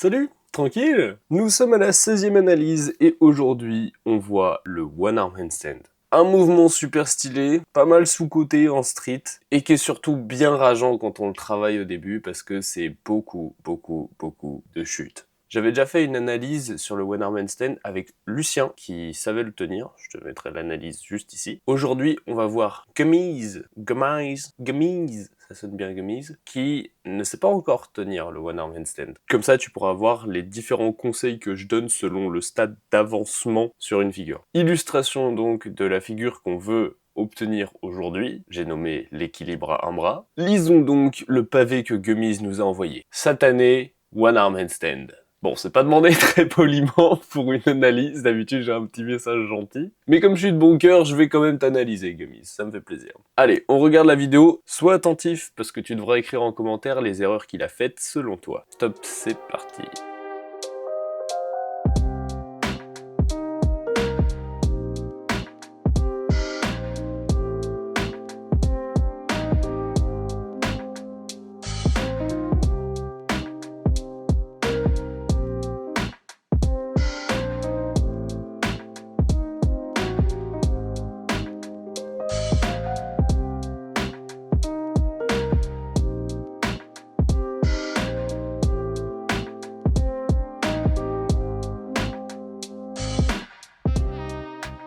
Salut, tranquille? Nous sommes à la 16e analyse et aujourd'hui on voit le One Arm Handstand. Un mouvement super stylé, pas mal sous-coté en street et qui est surtout bien rageant quand on le travaille au début parce que c'est beaucoup de chutes. J'avais déjà fait une analyse sur le One Arm Handstand avec Lucien qui savait le tenir, je te mettrai l'analyse juste ici. Aujourd'hui on va voir Gummies, ça sonne bien Gummies, qui ne sait pas encore tenir le One Arm Handstand. Comme ça, tu pourras voir les différents conseils que je donne selon le stade d'avancement sur une figure. Illustration donc de la figure qu'on veut obtenir aujourd'hui, j'ai nommé l'équilibre à un bras. Lisons donc le pavé que Gummies nous a envoyé. Satané, One Arm Handstand. Bon, c'est pas demandé très poliment pour une analyse, d'habitude j'ai un petit message gentil. Mais comme je suis de bon cœur, je vais quand même t'analyser, Gummies, ça me fait plaisir. Allez, on regarde la vidéo, sois attentif parce que tu devras écrire en commentaire les erreurs qu'il a faites selon toi. Top, c'est parti.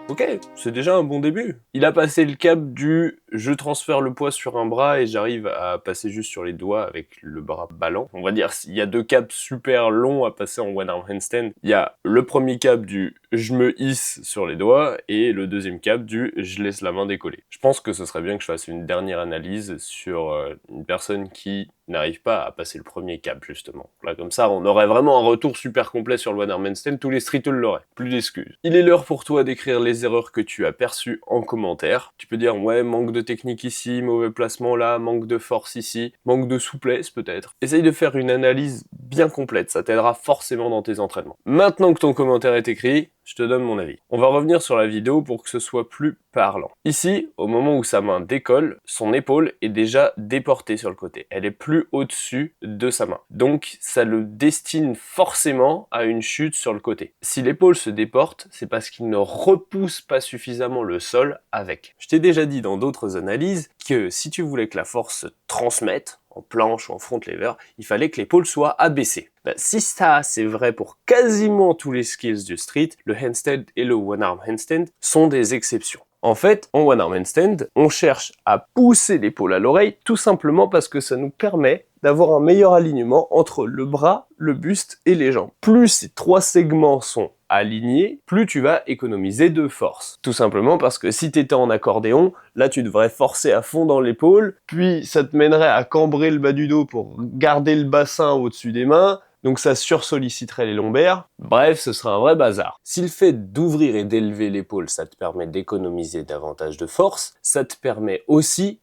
Ok, c'est déjà un bon début. Il a passé le cap du « je transfère le poids sur un bras et j'arrive à passer juste sur les doigts avec le bras ballant ». On va dire s'il y a deux caps super longs à passer en One Arm Handstand. Il y a le premier cap du « je me hisse sur les doigts » et le deuxième cap du « je laisse la main décoller ». Je pense que ce serait bien que je fasse une dernière analyse sur une personne qui n'arrive pas à passer le premier cap, justement. Là, comme ça, on aurait vraiment un retour super complet sur le One Arm Handstand, tous les streeters l'auraient. Plus d'excuses. Il est l'heure pour toi d'écrire les erreurs que tu as perçues en commentaire. Tu peux dire, ouais, manque de technique ici, mauvais placement là, manque de force ici, manque de souplesse peut-être. Essaye de faire une analyse bien complète, ça t'aidera forcément dans tes entraînements. Maintenant que ton commentaire est écrit, je te donne mon avis. On va revenir sur la vidéo pour que ce soit plus parlant. Ici, au moment où sa main décolle, son épaule est déjà déportée sur le côté. Elle est plus au-dessus de sa main. Donc, ça le destine forcément à une chute sur le côté. Si l'épaule se déporte, c'est parce qu'il ne repousse pas suffisamment le sol avec. Je t'ai déjà dit dans d'autres analyses que si tu voulais que la force se transmette, en planche ou en front lever, il fallait que l'épaule soit abaissée. Si ça c'est vrai pour quasiment tous les skills du street, le handstand et le one arm handstand sont des exceptions. En fait, en one arm handstand, on cherche à pousser l'épaule à l'oreille tout simplement parce que ça nous permet d'avoir un meilleur alignement entre le bras, le buste et les jambes. Plus ces trois segments sont alignés, plus tu vas économiser de force. Tout simplement parce que si tu étais en accordéon, là tu devrais forcer à fond dans l'épaule, puis ça te mènerait à cambrer le bas du dos pour garder le bassin au-dessus des mains, donc ça sursolliciterait les lombaires. Bref, ce serait un vrai bazar. Si le fait d'ouvrir et d'élever l'épaule, ça te permet d'économiser davantage de force, ça te permet aussi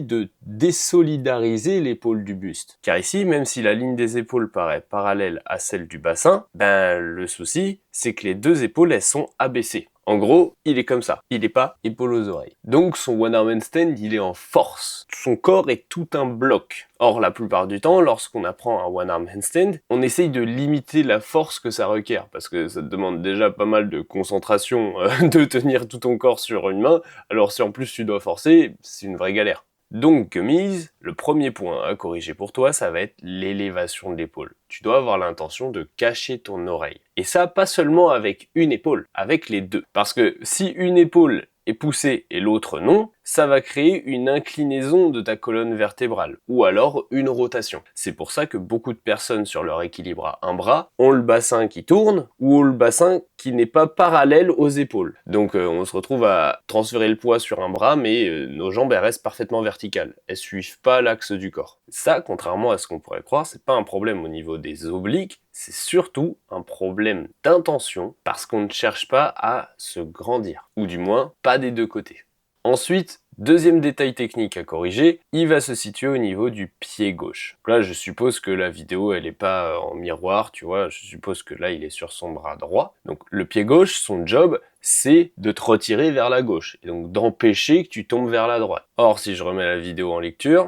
de désolidariser l'épaule du buste. Car ici, même si la ligne des épaules paraît parallèle à celle du bassin, le souci, c'est que les deux épaules, elles sont abaissées. En gros, il est comme ça. Il n'est pas épaule aux oreilles. Donc son one arm handstand, il est en force. Son corps est tout un bloc. Or, la plupart du temps, lorsqu'on apprend un one arm handstand, on essaye de limiter la force que ça requiert. Parce que ça te demande déjà pas mal de concentration de tenir tout ton corps sur une main. Alors si en plus tu dois forcer, c'est une vraie galère. Donc, Gummies, le premier point à corriger pour toi, ça va être l'élévation de l'épaule. Tu dois avoir l'intention de cacher ton oreille. Et ça, pas seulement avec une épaule, avec les deux. Parce que si une épaule est poussée et l'autre non, ça va créer une inclinaison de ta colonne vertébrale, ou alors une rotation. C'est pour ça que beaucoup de personnes sur leur équilibre à un bras ont le bassin qui tourne, ou ont le bassin qui n'est pas parallèle aux épaules. Donc on se retrouve à transférer le poids sur un bras, mais nos jambes elles restent parfaitement verticales. Elles suivent pas l'axe du corps. Ça, contrairement à ce qu'on pourrait croire, c'est pas un problème au niveau des obliques, c'est surtout un problème d'intention, parce qu'on ne cherche pas à se grandir, ou du moins pas des deux côtés. Ensuite, deuxième détail technique à corriger, il va se situer au niveau du pied gauche. Là, je suppose que la vidéo, elle est pas en miroir, tu vois, je suppose que là, il est sur son bras droit. Donc, le pied gauche, son job, c'est de te retirer vers la gauche, et donc d'empêcher que tu tombes vers la droite. Or, si je remets la vidéo en lecture,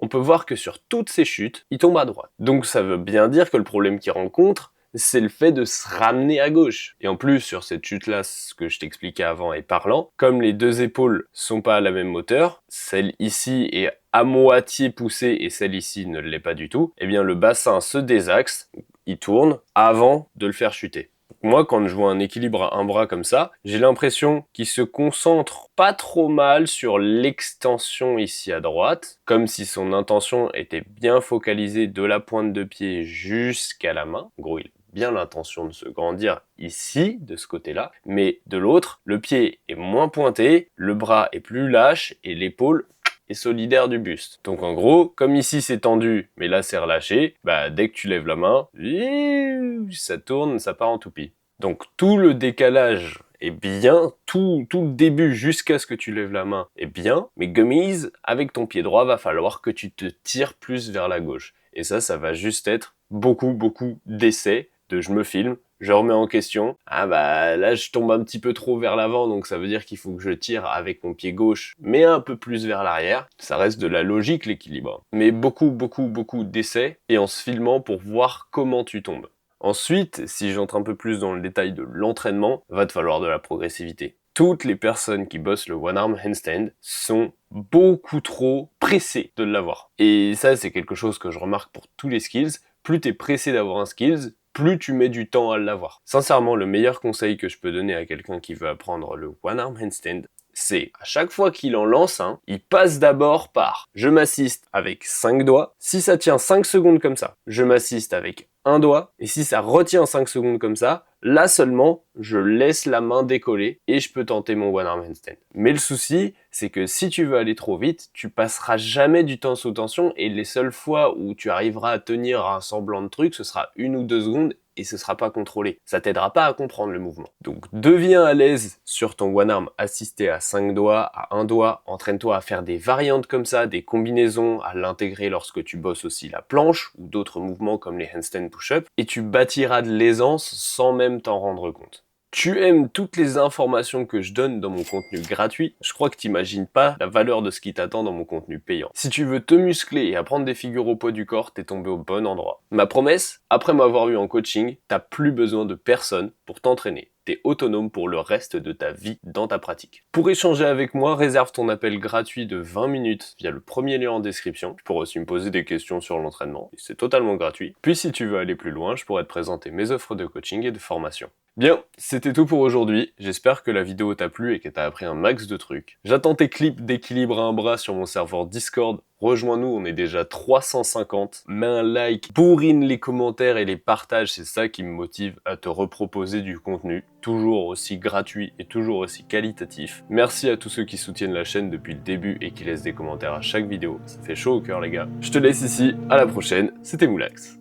on on peut voir que sur toutes ces chutes, il tombe à droite. Donc ça veut bien dire que le problème qu'il rencontre, c'est le fait de se ramener à gauche. Et en plus, sur cette chute-là, ce que je t'expliquais avant est parlant, comme les deux épaules sont pas à la même hauteur, celle ici est à moitié poussée et celle ici ne l'est pas du tout, eh bien le bassin se désaxe, il tourne avant de le faire chuter. Moi, quand je vois un équilibre à un bras comme ça, j'ai l'impression qu'il se concentre pas trop mal sur l'extension ici à droite, comme si son intention était bien focalisée de la pointe de pied jusqu'à la main. En gros, il a bien l'intention de se grandir ici, de ce côté-là, mais de l'autre, le pied est moins pointé, le bras est plus lâche et l'épaule et solidaire du buste. Donc en gros, comme ici c'est tendu, mais là c'est relâché, bah dès que tu lèves la main, ça tourne, ça part en toupie. Donc tout le décalage est bien, tout le début jusqu'à ce que tu lèves la main est bien, mais gummies, avec ton pied droit, va falloir que tu te tires plus vers la gauche. Et ça va juste être beaucoup d'essais, de je me filme, je remets en question. Ah bah là je tombe un petit peu trop vers l'avant, donc ça veut dire qu'il faut que je tire avec mon pied gauche, mais un peu plus vers l'arrière. Ça reste de la logique l'équilibre. Mais beaucoup d'essais et en se filmant pour voir comment tu tombes. Ensuite, si j'entre un peu plus dans le détail de l'entraînement, va te falloir de la progressivité. Toutes les personnes qui bossent le one arm handstand sont beaucoup trop pressées de l'avoir. Et ça, c'est quelque chose que je remarque pour tous les skills. Plus t'es pressé d'avoir un skills, plus tu mets du temps à l'avoir. Sincèrement, le meilleur conseil que je peux donner à quelqu'un qui veut apprendre le one arm handstand, c'est à chaque fois qu'il en lance un, il passe d'abord par je m'assiste avec 5 doigts. Si ça tient 5 secondes comme ça, je m'assiste avec un doigt. Et si ça retient 5 secondes comme ça, là seulement, je laisse la main décoller et je peux tenter mon one arm handstand. Mais le souci, c'est que si tu veux aller trop vite, tu passeras jamais du temps sous tension et les seules fois où tu arriveras à tenir un semblant de truc, ce sera 1 ou 2 secondes et ce sera pas contrôlé. Ça t'aidera pas à comprendre le mouvement. Donc deviens à l'aise sur ton one arm assisté à 5 doigts, à 1 doigt. Entraîne-toi à faire des variantes comme ça, des combinaisons, à l'intégrer lorsque tu bosses aussi la planche ou d'autres mouvements comme les handstand push-up et tu bâtiras de l'aisance sans même t'en rendre compte. Tu aimes toutes les informations que je donne dans mon contenu gratuit, je crois que t'imagines pas la valeur de ce qui t'attend dans mon contenu payant. Si tu veux te muscler et apprendre des figures au poids du corps, t'es tombé au bon endroit. Ma promesse, après m'avoir eu en coaching, t'as plus besoin de personne pour t'entraîner. T'es autonome pour le reste de ta vie dans ta pratique. Pour échanger avec moi, réserve ton appel gratuit de 20 minutes via le premier lien en description. Tu pourras aussi me poser des questions sur l'entraînement, c'est totalement gratuit. Puis si tu veux aller plus loin, je pourrais te présenter mes offres de coaching et de formation. Bien, c'était tout pour aujourd'hui. J'espère que la vidéo t'a plu et que t'as appris un max de trucs. J'attends tes clips d'équilibre à un bras sur mon serveur Discord. Rejoins-nous, on est déjà 350. Mets un like, bourrine les commentaires et les partages, c'est ça qui me motive à te reproposer du contenu, toujours aussi gratuit et toujours aussi qualitatif. Merci à tous ceux qui soutiennent la chaîne depuis le début et qui laissent des commentaires à chaque vidéo, ça fait chaud au cœur les gars. Je te laisse ici, à la prochaine, c'était Moulax.